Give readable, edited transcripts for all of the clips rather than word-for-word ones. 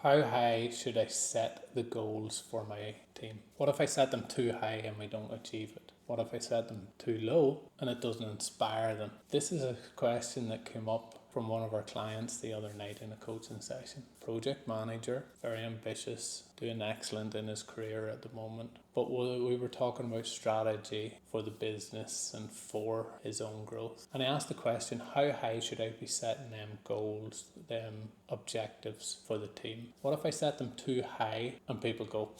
How high should I set the goals for my team? What if I set them too high and we don't achieve it? What if I set them too low and it doesn't inspire them? This is a question that came up from one of our clients the other night in a coaching session. Project manager, very ambitious, doing excellent in his career at the moment. But we were talking about strategy for the business and for his own growth. And I asked the question, how high should I be setting them goals, them objectives for the team? What if I set them too high and people go,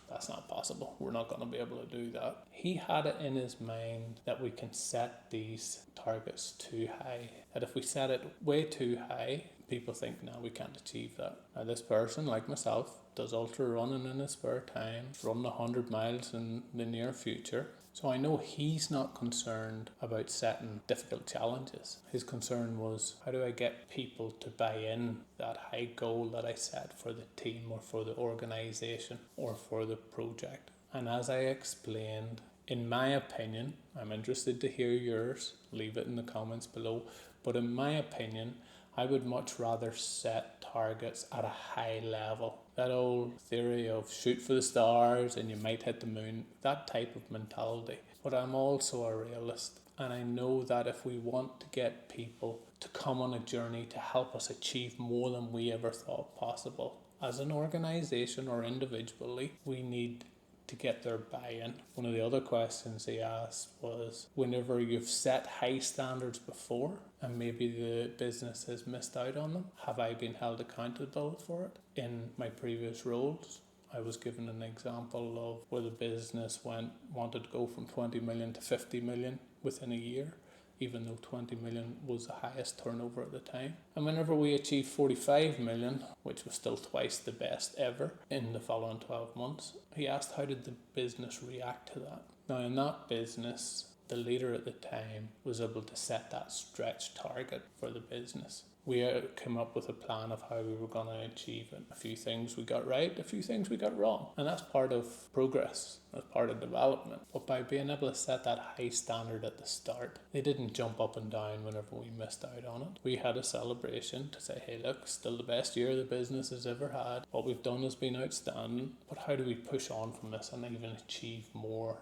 that's not possible, we're not going to be able to do that? He had it in his mind that we can set these targets too high, that if we set it way too high, people think, no, we can't achieve that. Now this person, like myself, does ultra running in his spare time, run 100 miles in the near future. So I know he's not concerned about setting difficult challenges. His concern was, how do I get people to buy in that high goal that I set for the team or for the organization or for the project? And as I explained, in my opinion, I'm interested to hear yours, leave it in the comments below, but in my opinion, I would much rather set targets at a high level. That old theory of shoot for the stars and you might hit the moon, that type of mentality. But I'm also a realist, and I know that if we want to get people to come on a journey to help us achieve more than we ever thought possible, as an organization or individually, we need to get their buy-in. One of the other questions he asked was, whenever you've set high standards before and maybe the business has missed out on them, have I been held accountable for it? In my previous roles, I was given an example of where the business wanted to go from 20 million to 50 million within a year, even though 20 million was the highest turnover at the time. And whenever we achieved 45 million, which was still twice the best ever in the following 12 months, he asked, how did the business react to that? Now in that business, the leader at the time was able to set that stretch target for the business. We came up with a plan of how we were going to achieve it. A few things we got right, a few things we got wrong. And that's part of progress, that's part of development. But by being able to set that high standard at the start, they didn't jump up and down whenever we missed out on it. We had a celebration to say, hey, look, still the best year the business has ever had. What we've done has been outstanding. But how do we push on from this and even achieve more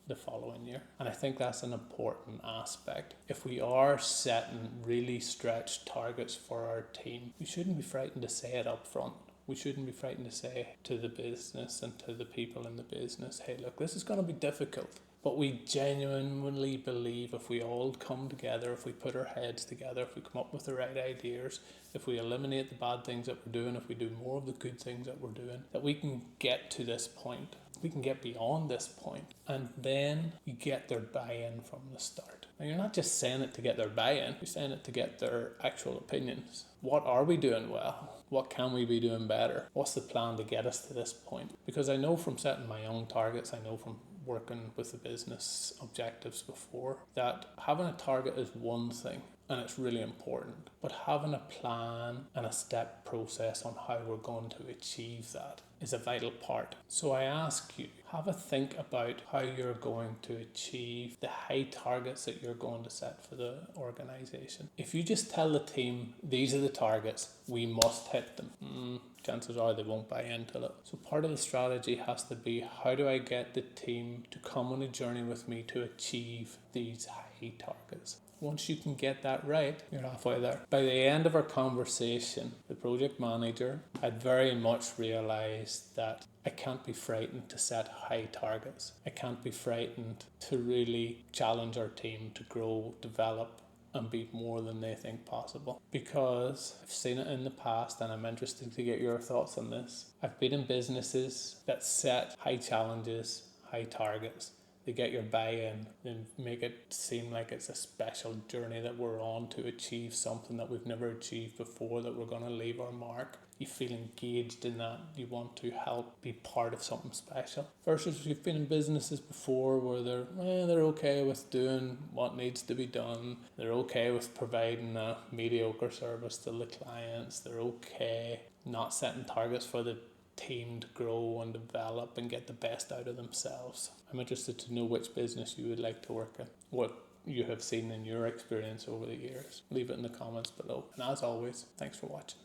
the following year? And I think that's an important aspect. If we are setting really stretched targets for our team, we shouldn't be frightened to say it up front. We shouldn't be frightened to say to the business and to the people in the business, hey, look, this is going to be difficult. But we genuinely believe if we all come together, if we put our heads together, if we come up with the right ideas, if we eliminate the bad things that we're doing, if we do more of the good things that we're doing, that we can get to this point. We can get beyond this point, and then you get their buy-in from the start. Now, you're not just saying it to get their buy-in, you're saying it to get their actual opinions. What are we doing well? What can we be doing better? What's the plan to get us to this point? Because I know from setting my own targets, I know from working with the business objectives before, that having a target is one thing, and it's really important. But having a plan and a step process on how we're going to achieve that is a vital part. So I ask you, have a think about how you're going to achieve the high targets that you're going to set for the organization. If you just tell the team, these are the targets, we must hit them, chances are they won't buy into it. So part of the strategy has to be, how do I get the team to come on a journey with me to achieve these high targets? Once you can get that right, you're halfway there. By the end of our conversation, the project manager had very much realized that I can't be frightened to set high targets. I can't be frightened to really challenge our team to grow, develop, and be more than they think possible. Because I've seen it in the past, and I'm interested to get your thoughts on this. I've been in businesses that set high challenges, high targets. They get your buy-in, they make it seem like it's a special journey that we're on to achieve something that we've never achieved before, that we're going to leave our mark. You feel engaged in that, you want to help be part of something special. Versus you've been in businesses before where they're okay with doing what needs to be done, they're okay with providing a mediocre service to the clients, they're okay not setting targets for the team to grow and develop and get the best out of themselves. I'm interested to know which business you would like to work in, what you have seen in your experience over the years. Leave it in the comments below. And as always, thanks for watching.